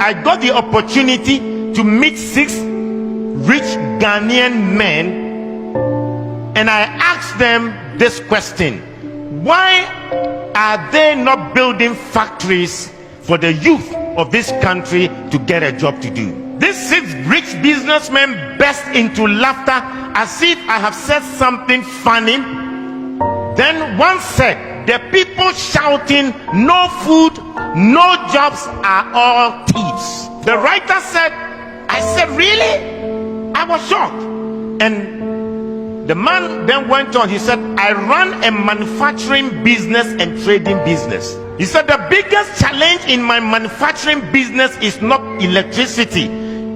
I got the opportunity to meet 6 rich Ghanaian men, and I asked them this question: why are they not building factories for the youth of this country to get a job to do? These 6 rich businessmen burst into laughter as if I have said something funny. Then one said, the people shouting no food, no jobs are all thieves. The writer said, I said, really? I was shocked. And the man then went on, he said, I run a manufacturing business and trading business. He said, the biggest challenge in my manufacturing business is not electricity,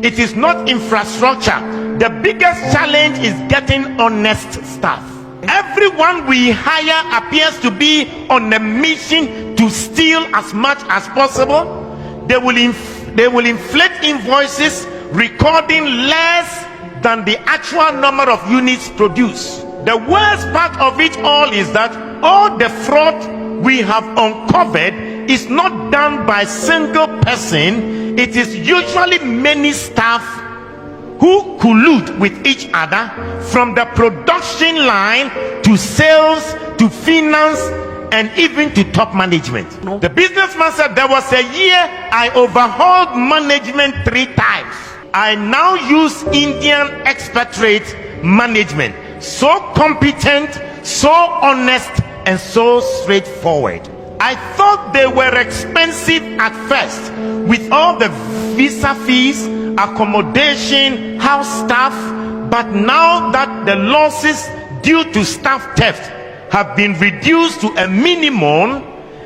it is not infrastructure. The biggest challenge is getting honest staff. Everyone we hire appears to be on a mission to steal as much as possible. They will inflate invoices, recording less than the actual number of units produced. The worst part of it all is that all the fraud we have uncovered is not done by a single person. It is usually many staff who collude with each other, from the production line to sales to finance and even to top management. The businessman said, there was a year I overhauled management 3 times. I now use Indian expatriate management, so competent, so honest, and so straightforward. I thought they were expensive at first, with all the visa fees, accommodation, house staff, but now that the losses due to staff theft have been reduced to a minimum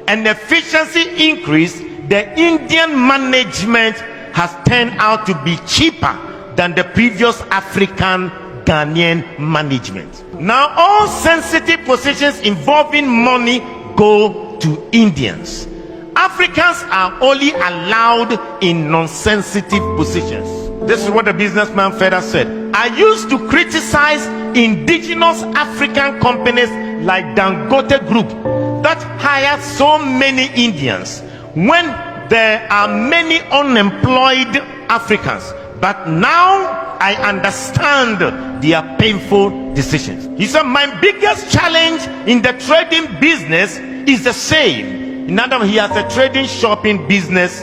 and efficiency increased, the Indian management has turned out to be cheaper than the previous African Ghanaian management. Now all sensitive positions involving money go to Indians. Africans are only allowed in non-sensitive positions. This is what the businessman further said. I used to criticize indigenous African companies like Dangote Group that hire so many Indians when there are many unemployed Africans. But now I understand their painful decisions. He said, my biggest challenge in the trading business is the same. In other words, he has a trading shopping business,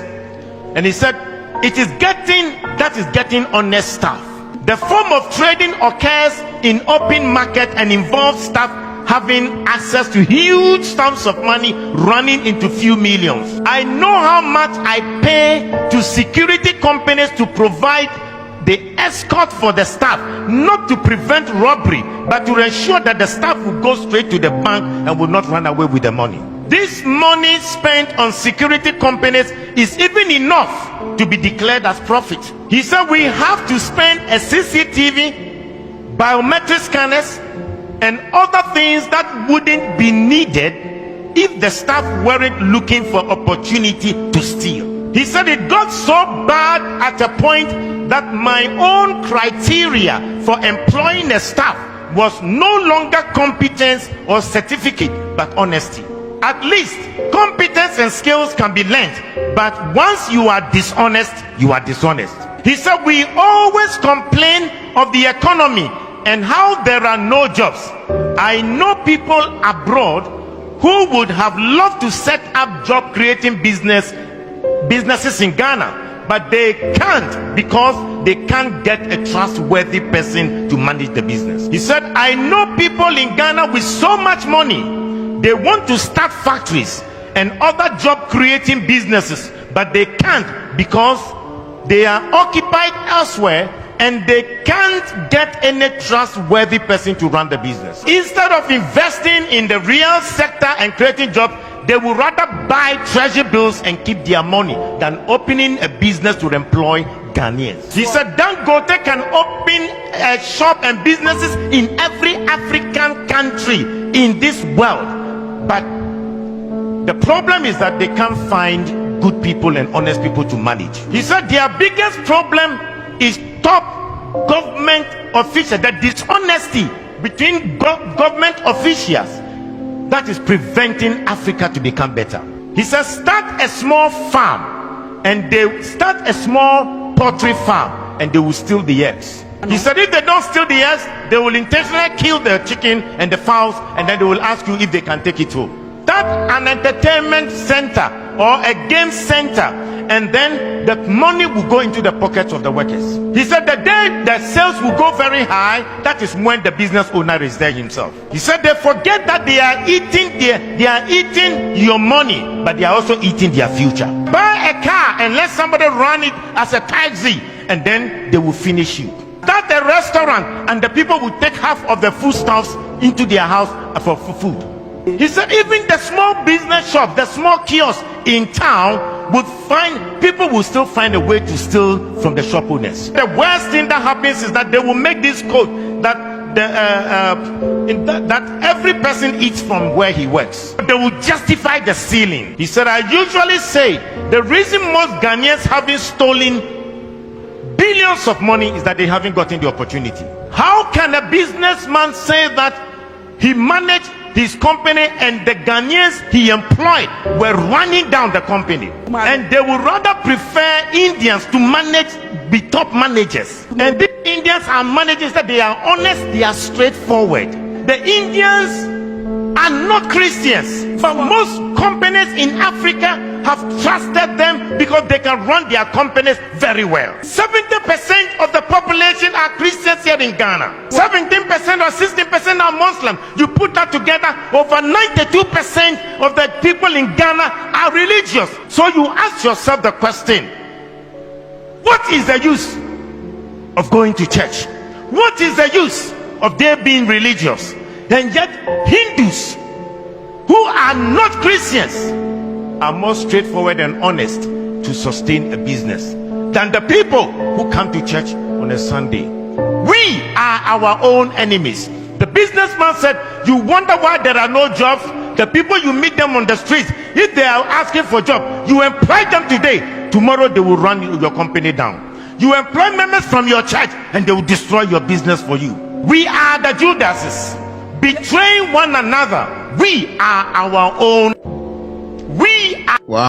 and he said it is getting honest staff. The form of trading occurs in open market and involves staff having access to huge sums of money running into few millions. I know how much I pay to security companies to provide the escort for the staff, not to prevent robbery, but to ensure that the staff will go straight to the bank and will not run away with the money. This money spent on security companies is even enough to be declared as profit. He said we have to spend a CCTV, biometric scanners, and other things that wouldn't be needed if the staff weren't looking for opportunity to steal. He said it got so bad at a point that my own criteria for employing a staff was no longer competence or certificate, but honesty. At least competence and skills can be learned, but once you are dishonest, you are dishonest. He said we always complain of the economy and how there are no jobs. I know people abroad who would have loved to set up job creating businesses in Ghana, but they can't because they can't get a trustworthy person to manage the business. He said, I know people in Ghana with so much money, they want to start factories and other job creating businesses, but they can't because they are occupied elsewhere and they can't get any trustworthy person to run the business. Instead of investing in the real sector and creating jobs, they would rather buy treasury bills and keep their money than opening a business to employ Ghanaians. He said Dangote can open a shop and businesses in every African country in this world, but the problem is that they can't find good people and honest people to manage. He said their biggest problem is top government officials, the dishonesty between government officials that is preventing Africa to become better. He says start a small farm and they start a small poultry farm and they will steal the eggs. He said if they don't steal the eggs, they will intentionally kill the chicken and the fowls, and then they will ask you if they can take it home. That's an entertainment center or a game center, and then the money will go into the pockets of the workers. He said the day the sales will go very high, that is when the business owner is there himself. He said they forget that they are eating your money, but they are also eating their future. Buy a car and let somebody run it as a taxi, and then they will finish you. Start a restaurant and the people will take half of the foodstuffs into their house for food. He said even the small business shop, the small kiosk in town would find, people will still find a way to steal from the shop owners. The worst thing that happens is that they will make this code that that every person eats from where he works. They will justify the stealing. He said, I usually say the reason most Ghanaians haven't stolen billions of money is that they haven't gotten the opportunity. How can a businessman say that he managed his company and the Ghanaians he employed were running down the company, and they would rather prefer Indians to be top managers? And these Indians are managers that they are honest, they are straightforward. The Indians are not Christians, but most companies in Africa have trusted them because they can run their companies very well. 70% of the population are Christians here in Ghana. 17% or 16% are Muslim. You put that together, over 92% of the people in Ghana are religious. So you ask yourself the question, what is the use of going to church? What is the use of their being religious? And yet Hindus who are not Christians are more straightforward and honest to sustain a business than the people who come to church on a Sunday. We are our own enemies. The businessman said, you wonder why there are no jobs? The people you meet them on the streets, if they are asking for a job, you employ them today, tomorrow they will run your company down. You employ members from your church and they will destroy your business for you. We are the Judases, betraying one another. We are our own. We are. Wow.